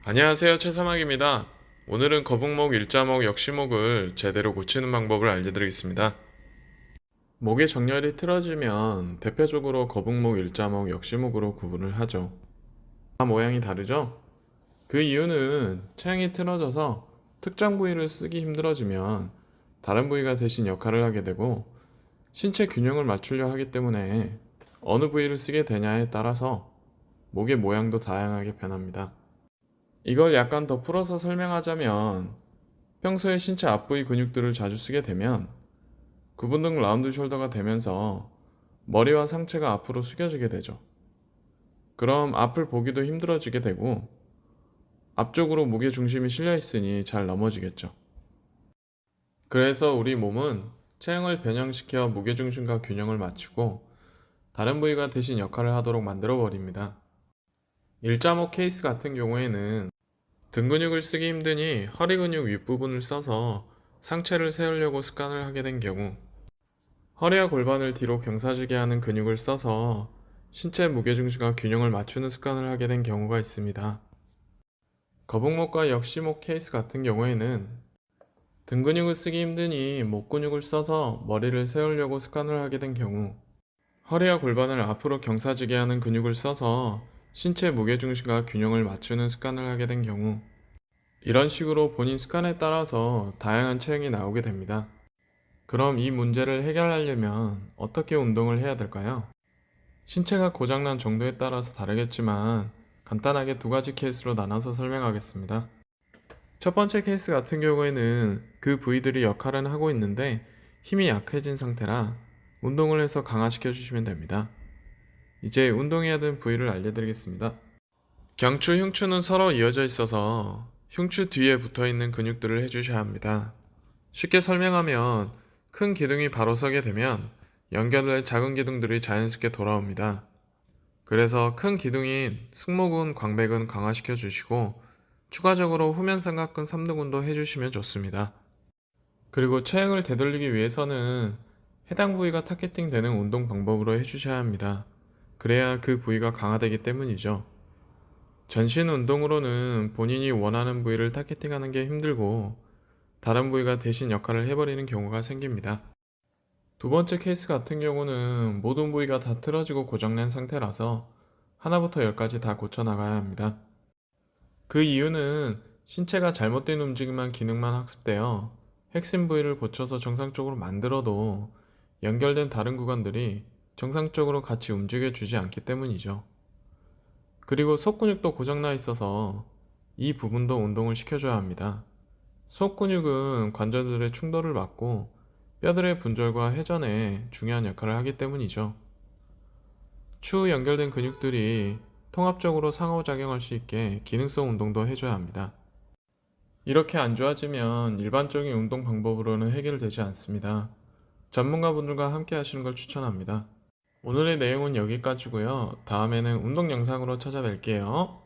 안녕하세요, 최사막입니다. 오늘은 거북목, 일자목, 역시목을 제대로 고치는 방법을 알려드리겠습니다. 목의 정렬이 틀어지면 대표적으로 거북목, 일자목, 역시목으로 구분을 하죠. 다 모양이 다르죠? 그 이유는 체형이 틀어져서 특정 부위를 쓰기 힘들어지면 다른 부위가 대신 역할을 하게 되고 신체 균형을 맞추려 하기 때문에 어느 부위를 쓰게 되냐에 따라서 목의 모양도 다양하게 변합니다. 이걸 약간 더 풀어서 설명하자면 평소에 신체 앞부위 근육들을 자주 쓰게 되면 구분 등 라운드 숄더가 되면서 머리와 상체가 앞으로 숙여지게 되죠. 그럼 앞을 보기도 힘들어지게 되고 앞쪽으로 무게 중심이 실려 있으니 잘 넘어지겠죠. 그래서 우리 몸은 체형을 변형시켜 무게 중심과 균형을 맞추고 다른 부위가 대신 역할을 하도록 만들어 버립니다. 일자목 케이스 같은 경우에는 등 근육을 쓰기 힘드니 허리 근육 윗부분을 써서 상체를 세우려고 습관을 하게 된 경우, 허리와 골반을 뒤로 경사지게 하는 근육을 써서 신체 무게중심과 균형을 맞추는 습관을 하게 된 경우가 있습니다. 거북목과 역시목 케이스 같은 경우에는 등 근육을 쓰기 힘드니 목 근육을 써서 머리를 세우려고 습관을 하게 된 경우, 허리와 골반을 앞으로 경사지게 하는 근육을 써서 신체 무게중심과 균형을 맞추는 습관을 하게 된 경우, 이런 식으로 본인 습관에 따라서 다양한 체형이 나오게 됩니다. 그럼 이 문제를 해결하려면 어떻게 운동을 해야 될까요? 신체가 고장난 정도에 따라서 다르겠지만 간단하게 두 가지 케이스로 나눠서 설명하겠습니다. 첫 번째 케이스 같은 경우에는 그 부위들이 역할은 하고 있는데 힘이 약해진 상태라 운동을 해서 강화시켜 주시면 됩니다. 이제 운동해야 되는 부위를 알려드리겠습니다. 경추, 흉추는 서로 이어져 있어서 흉추 뒤에 붙어 있는 근육들을 해주셔야 합니다. 쉽게 설명하면 큰 기둥이 바로 서게 되면 연결될 작은 기둥들이 자연스럽게 돌아옵니다. 그래서 큰 기둥인 승모근, 광배근 강화시켜 주시고 추가적으로 후면 삼각근 3등분도 해주시면 좋습니다. 그리고 체형을 되돌리기 위해서는 해당 부위가 타겟팅 되는 운동 방법으로 해주셔야 합니다. 그래야 그 부위가 강화되기 때문이죠. 전신 운동으로는 본인이 원하는 부위를 타겟팅하는 게 힘들고 다른 부위가 대신 역할을 해버리는 경우가 생깁니다. 두 번째 케이스 같은 경우는 모든 부위가 다 틀어지고 고장난 상태라서 하나부터 열까지 다 고쳐나가야 합니다. 그 이유는 신체가 잘못된 움직임만 기능만 학습되어 핵심 부위를 고쳐서 정상적으로 만들어도 연결된 다른 구간들이 정상적으로 같이 움직여주지 않기 때문이죠. 그리고 속근육도 고장나 있어서 이 부분도 운동을 시켜줘야 합니다. 속근육은 관절들의 충돌을 막고 뼈들의 분절과 회전에 중요한 역할을 하기 때문이죠. 추후 연결된 근육들이 통합적으로 상호작용할 수 있게 기능성 운동도 해줘야 합니다. 이렇게 안 좋아지면 일반적인 운동 방법으로는 해결되지 않습니다. 전문가분들과 함께 하시는 걸 추천합니다. 오늘의 내용은 여기까지고요. 다음에는 운동 영상으로 찾아뵐게요.